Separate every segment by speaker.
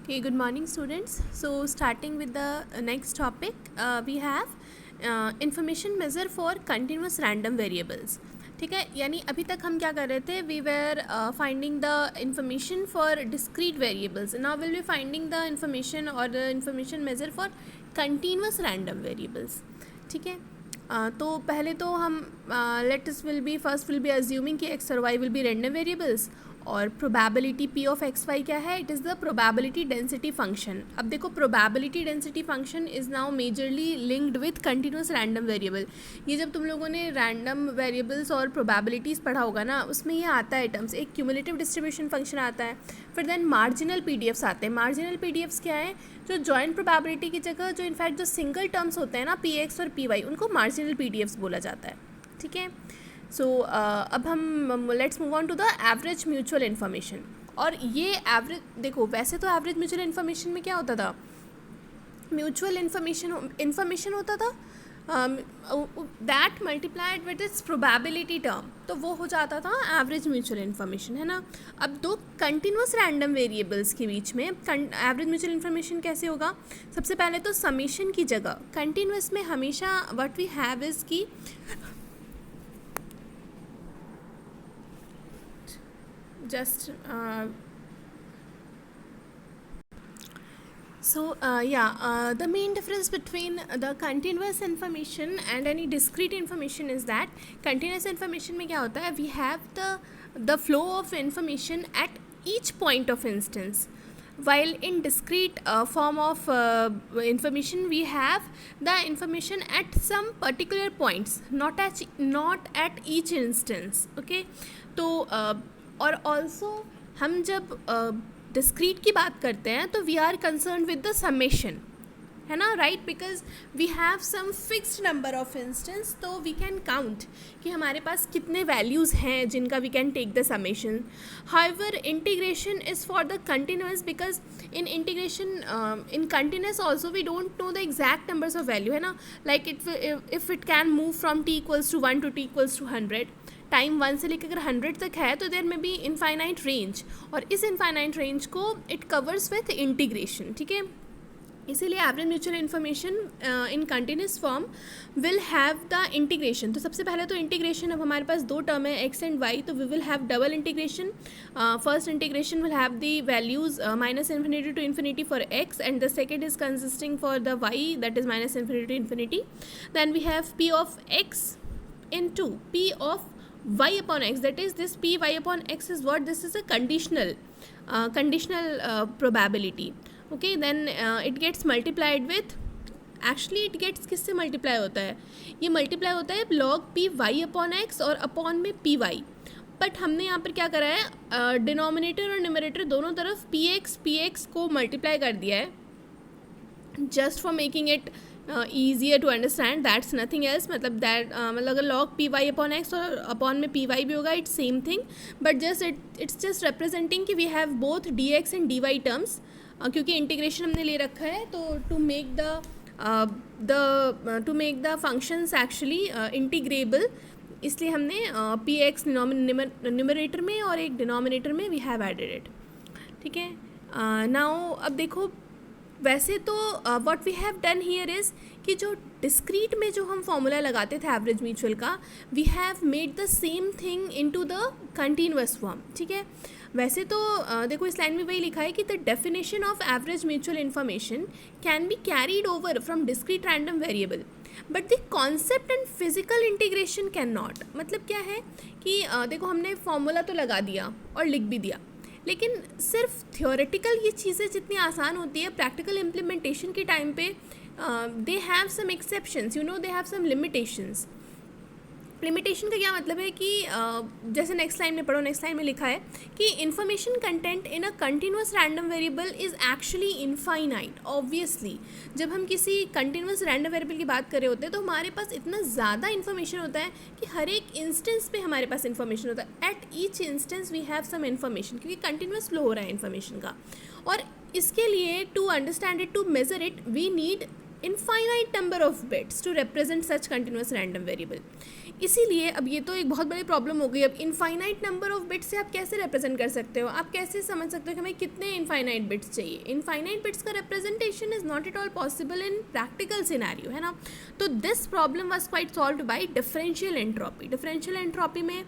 Speaker 1: Okay, good morning students. So starting with the next topic, we have information measure for continuous random variables. ठीक है, यानी अभी तक हम क्या कर रहे थे, we were finding the information for discrete variables. Now will be finding the information और the information measure for continuous random variables. ठीक है, तो पहले तो हम let's will be first will be assuming कि एक्स और Y will be random variables और probability P of X Y क्या है, it is the probability density function. अब देखो probability density function is now majorly linked with continuous random variable. ये जब तुम लोगों ने रैंडम वेरिएबल्स और प्रोबेबिलिटीज़ पढ़ा होगा ना, उसमें ये आता है टर्म्स. एक क्यूमुलेटिव डिस्ट्रीब्यूशन फंक्शन आता है, फिर देन मार्जिनल पीडीएफ्स आते हैं. मार्जिनल पीडीएफ्स क्या है, जो जॉइंट प्रोबेबिलिटी की जगह जो इनफैक्ट जो सिंगल टर्म्स होते हैं ना, पी एक्स और पी वाई, उनको मार्जिनल पीडीएफ्स बोला जाता है. ठीक है, सो अब हम let's move on to the average mutual information. और ये एवरेज देखो, वैसे तो एवरेज म्यूचुअल इन्फॉर्मेशन में क्या होता था, म्यूचुअल इन्फॉर्मेशन होता था that multiplied with its probability term, तो वो हो जाता था एवरेज म्यूचुअल इन्फॉर्मेशन, है ना. अब दो कंटिन्यूस रैंडम वेरिएबल्स के बीच में एवरेज म्यूचुअल इन्फॉर्मेशन कैसे होगा. सबसे पहले तो समेशन की जगह कंटिन्यूस में हमेशा व्हाट वी हैव इज़ की just the main difference between the continuous information and any discrete information is that continuous information में क्या होता है, we have the flow of information at each point of instance, while in discrete form of information we have the information at some particular points, not at each instance. Okay, तो और also हम जब discrete की बात करते हैं तो we are concern with the summation, है ना, right, because we have some fixed number of instance, तो वी कैन काउंट कि हमारे पास कितने वैल्यूज़ हैं जिनका we can take the summation. However integration is for the continuous, because in integration in continuous also we don't know the exact numbers of value, है ना. Like if it can move from t equals to 1 to t equals to 100, time 1 से लेकर अगर 100 तक है तो there में B infinite range, और इस इनफाइनाइट रेंज को इट कवर्स विथ इंटीग्रेशन. ठीक है, इसीलिए average mutual information in continuous form will have the integration. तो सबसे पहले तो इंटीग्रेशन, अब हमारे पास दो टर्म है एक्स एंड वाई, तो we will have double integration. First integration will have the values minus infinity to infinity for x and the second is consisting for the y, that is minus infinity to infinity. Then we have p of x into p of y upon x, that is this p y upon x is what, this is a conditional probability. Okay, then it gets multiplied with, actually it gets किससे multiply होता है, ये multiply होता है log p y upon x और upon में p y. But हमने यहाँ पर क्या करा है, डिनोमिनेटर और न्यूमरेटर दोनों तरफ p x को मल्टीप्लाई कर दिया है, just for making it easier to understand. That's nothing else, मतलब दैट मतलब अगर log P Y upon X और अपॉन में पी वाई भी होगा, it's same thing, but just it's just representing कि we have both D x and D Y terms, क्योंकि integration हमने ले रखा है, तो to make the functions actually integrable, इसलिए हमने पी एक्स न्यूमरेटर में और एक डिनोमिनेटर में वी हैव एडेड इट. ठीक है, नाउ अब देखो, वैसे तो what we have done here is कि जो डिस्क्रीट में जो हम फॉर्मूला लगाते थे एवरेज म्यूचुअल का, we have made the same thing into the continuous form. ठीक है, वैसे तो देखो इस लाइन में वही लिखा है कि the definition of average mutual information can be carried over from discrete random variable, but the concept and physical integration can not. मतलब क्या है कि देखो हमने फॉर्मूला तो लगा दिया और लिख भी दिया, लेकिन सिर्फ थियोरेटिकल ये चीज़ें जितनी आसान होती है, प्रैक्टिकल इम्प्लीमेंटेशन के टाइम पे they have some exceptions, you know, they have some limitations. Limitation का क्या मतलब है कि जैसे नेक्स्ट लाइन में पढ़ो, नेक्स्ट लाइन में लिखा है कि information content in a continuous random variable is actually infinite. Obviously जब हम किसी कंटिन्यूस रैंडम वेरिएबल की बात कर रहे होते हैं तो हमारे पास इतना ज़्यादा इन्फॉर्मेशन होता है कि हर एक इंस्टेंस पे हमारे पास इन्फॉर्मेशन होता है. At each instance we have some information, क्योंकि कंटिन्यूस फ्लो हो रहा है इन्फॉर्मेशन का, और इसके लिए to understand it, to measure it, we need infinite number of bits to represent such continuous random variable. इसीलिए अब ये तो एक बहुत बड़ी प्रॉब्लम हो गई। अब इनफाइनाइट नंबर ऑफ बिट्स से आप कैसे रिप्रेजेंट कर सकते हो, आप कैसे समझ सकते हो कि हमें कितने इनफाइनाइट बिट्स चाहिए। इनफाइनाइट बिट्स का representation is not at all possible in practical scenario, है ना। तो this problem was quite solved by differential entropy. Differential entropy में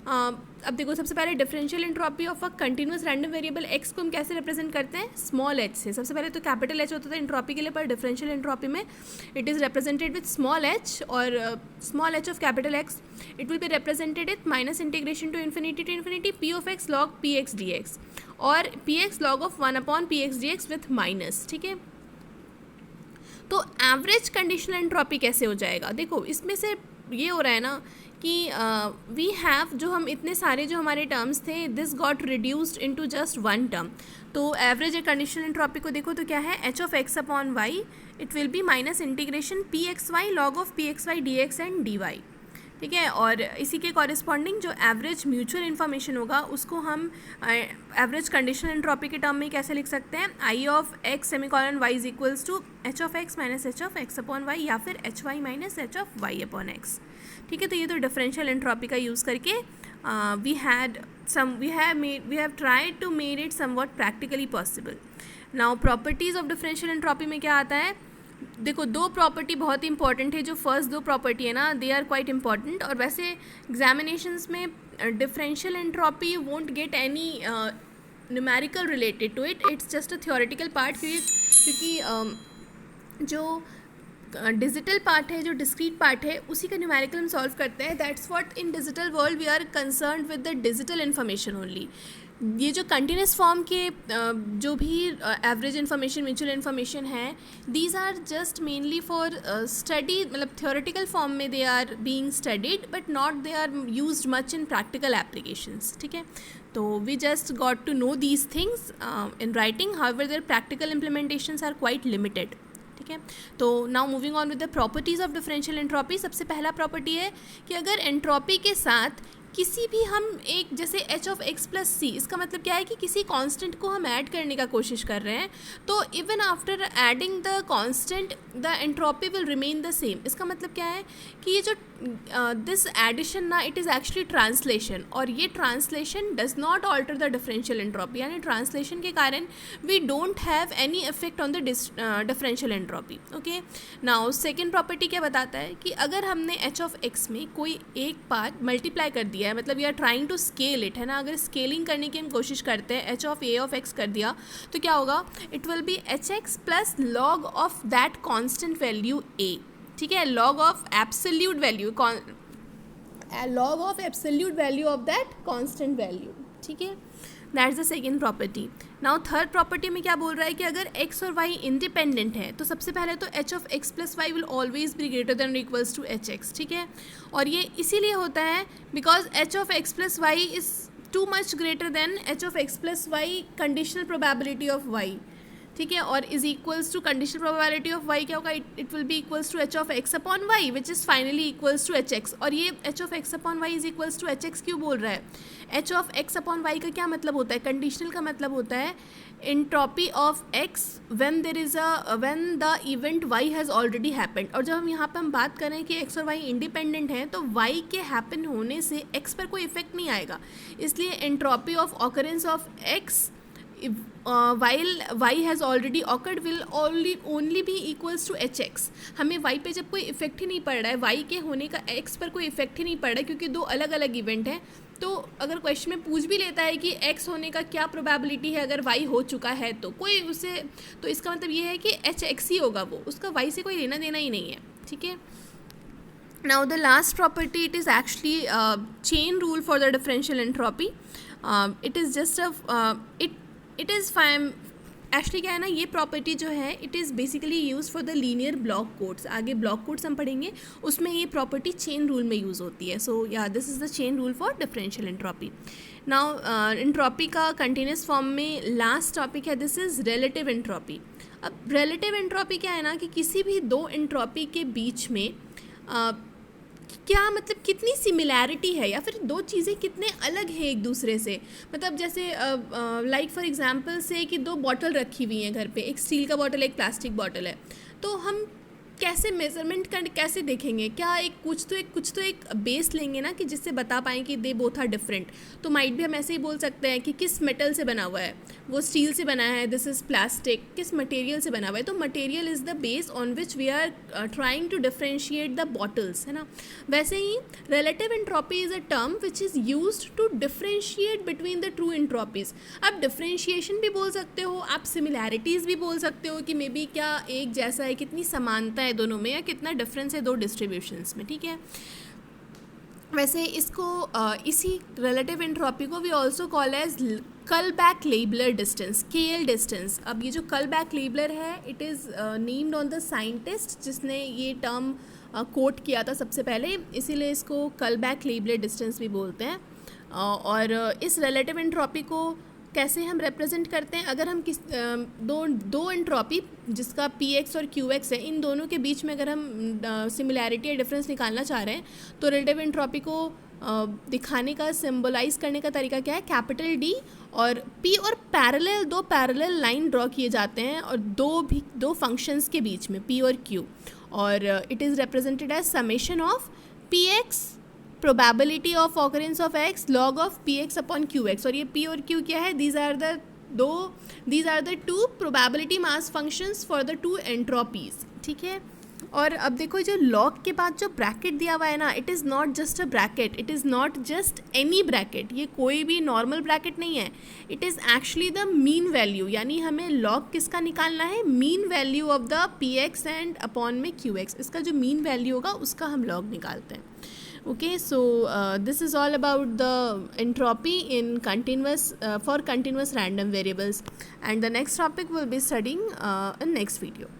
Speaker 1: अब देखो, सबसे पहले differential entropy of a continuous random variable x को हम कैसे रिप्रेजेंट करते हैं, स्मॉल एच से। सबसे पहले तो कैपिटल एच होता था एंट्रोपी के लिए, पर डिफरेंशियल एंट्रोपी में it is represented with small H, और small H of capital X it will be represented with minus integration to infinity P of X log P X D X, और P X log of 1 P X D X with minus, ठीक है। तो average conditional entropy कैसे हो जाएगा, देखो इसमें से ये हो रहा है ना कि वी हैव, जो हम इतने सारे जो हमारे टर्म्स थे, this got reduced into just one term. तो एवरेज कंडीशनल एंट्रोपी को देखो तो क्या है, h of x upon y it will be minus integration p x y log of p x y d x and D y, ठीक है। और इसी के कॉरिस्पॉन्डिंग जो एवरेज म्यूचुअल इन्फॉर्मेशन होगा उसको हम एवरेज कंडीशनल एंट्रोपी के टर्म में कैसे लिख सकते हैं, I of X semicolon Y is equals to H of X minus H of x upon Y, या फिर H Y minus H of Y upon X, ठीक है। तो ये तो डिफरेंशियल एंट्रोपी का यूज़ करके we have tried to made it somewhat practically possible. Now properties of differential entropy में क्या आता है, देखो दो प्रॉपर्टी बहुत ही इंपॉर्टेंट है, जो फर्स्ट दो प्रॉपर्टी है ना दे आर क्वाइट इंपॉर्टेंट। और वैसे एग्जामिनेशंस में differential entropy won't get any numerical related to it, it's just a theoretical part, क्योंकि जो डिजिटल पार्ट है, जो डिस्क्रीट पार्ट है, उसी का न्यूमेरिकल हम सॉल्व करते हैं। That's what in digital world we are concerned with the digital information only. ये जो कंटिन्यूस फॉर्म के जो भी एवरेज इन्फॉर्मेशन, म्यूचुअल इन्फॉर्मेशन है, these are just mainly for study, मतलब थियोरेटिकल फॉर्म में they are being studied but not they are used much in practical applications, ठीक है। तो we just got to know these things in writing, however their practical implementations are quite limited, ठीक है। तो now moving on with the properties of differential entropy. सबसे पहला property है कि अगर एंट्रोपी के साथ किसी भी हम एक, जैसे एच ऑफ एक्स प्लस सी, इसका मतलब क्या है कि किसी कांस्टेंट को हम ऐड करने का कोशिश कर रहे हैं, तो even after adding the constant the entropy will remain the same. इसका मतलब क्या है कि ये जो दिस एडिशन ना, इट इज़ एक्चुअली ट्रांसलेशन, और ये translation does not alter the differential entropy, यानी ट्रांसलेशन के कारण we don't have any effect on the differential entropy, okay. Now second property क्या बताता है कि अगर हमने एच ऑफ एक्स में कोई एक पार्ट मल्टीप्लाई कर दिया है, मतलब we are trying to scale it, है ना, अगर स्केलिंग करने की हम कोशिश करते हैं, H of A of X कर दिया, तो क्या होगा, it will be H X plus log of that constant value A, ठीक है, log of absolute value, log of absolute value of that constant value, ठीक है। That's the second property. Now third property में क्या बोल रहा है कि अगर x और y इंडिपेंडेंट है, तो सबसे पहले तो h of x plus y will always be greater than equals to h x, ठीक है। और ये इसीलिए होता है because h of x plus y is too much greater than h of x plus y conditional probability of y, ठीक है। और is equals to conditional probability of y क्या होगा, it will be equals to h of x upon y which is finally equals to h x. और ये h of x upon y is equals to h x क्यों बोल रहा है, h of x upon y का क्या मतलब होता है, कंडीशनल का मतलब होता है entropy of x when there is when the event y has already happened. और जब हम यहाँ पर हम बात करें कि x और y इंडिपेंडेंट हैं, तो y के हैपन होने से x पर कोई इफेक्ट नहीं आएगा, इसलिए entropy of occurrence of x while y has already occurred will only be equals to H x. हमें y पे जब कोई इफेक्ट ही नहीं पड़ रहा है, y के होने का x पर कोई इफेक्ट ही नहीं पड़ रहा है, क्योंकि दो अलग अलग इवेंट हैं। तो अगर क्वेश्चन में पूछ भी लेता है कि x होने का क्या प्रोबेबिलिटी है अगर y हो चुका है, तो कोई उसे, तो इसका मतलब ये है कि एच एक्स ही होगा, वो उसका y से कोई लेना देना ही नहीं है, ठीक है। Now the last property, it is actually a chain rule for the differential entropy. It is just it is fine. Actually क्या है ना, ये प्रॉपर्टी जो है it is basically use for the linear block codes. आगे block codes हम पढ़ेंगे, उसमें ये प्रॉपर्टी चेन रूल में यूज़ होती है। सो या this is the chain rule for differential entropy. Now entropy का कंटिन्यूस फॉर्म में लास्ट टॉपिक है, दिस इज़ रिलेटिव एंट्रोपी। अब रिलेटिव एंट्रोपी क्या है ना कि किसी भी दो एंट्रोपी के बीच में क्या मतलब कितनी सिमिलैरिटी है, या फिर दो चीज़ें कितने अलग हैं एक दूसरे से। मतलब जैसे लाइक फॉर एग्जांपल से कि दो बॉटल रखी हुई हैं घर पे, एक स्टील का बॉटल एक प्लास्टिक बॉटल है, तो हम कैसे मेजरमेंट कर कैसे देखेंगे, क्या एक कुछ तो एक बेस लेंगे ना कि जिससे बता पाएँ कि दे बोथ आर डिफरेंट। तो माइट भी हम ऐसे ही बोल सकते हैं कि किस मेटल से बना हुआ है, वो स्टील से बना है, दिस इज़ प्लास्टिक, किस मटेरियल से बना हुआ है। तो material is the base on which we are trying to differentiate the bottles, है ना। वैसे ही relative entropy is a term which is used to differentiate between the true entropies. आप डिफ्रेंशिएशन भी बोल सकते हो, आप सिमिलैरिटीज़ भी बोल सकते हो कि मे बी क्या एक जैसा है, कितनी समानता है दोनों में, या कितना डिफरेंस है दो डिस्ट्रीब्यूशंस में, ठीक है। वैसे इसको इसी रिलेटिव एंट्रोपी को वी ऑल्सो कॉल एज कल back labeller distance, KL distance. अब ये जो कल बैक लेबलर है, it is named on the scientist जिसने ये टर्म कोट किया था सबसे पहले, इसीलिए इसको कल बैक लेबलर डिस्टेंस भी बोलते हैं। और इस रिलेटिव एंट्रोपी को कैसे हम रिप्रेजेंट करते हैं, अगर हम दो एंट्रोपी जिसका PX और QX है, इन दोनों के बीच में अगर हम सिमिलैरिटी या डिफरेंस निकालना चाह रहे हैं, तो रिलेटिव एंट्रोपी को दिखाने का, सिंबलाइज करने का तरीका क्या है, कैपिटल D और P, और दो पैरेलल लाइन ड्रॉ किए जाते हैं, और दो फंक्शंस के बीच में P और Q, और it is represented as summation of PX probability of occurrence of x log of PX upon QX। और ये P और Q क्या है, these are the two probability mass functions for the two entropies, ठीक है। और अब देखो जो log के बाद जो ब्रैकेट दिया हुआ है ना, it is not just a bracket, it is not just any bracket, ये कोई भी नॉर्मल ब्रैकेट नहीं है, it is actually the mean value. यानी हमें log किसका निकालना है, mean value of the PX and upon में QX, इसका जो मीन वैल्यू होगा उसका हम log निकालते हैं। Okay, so this is all about the entropy in for continuous random variables, and the next topic we'll be studying in next video.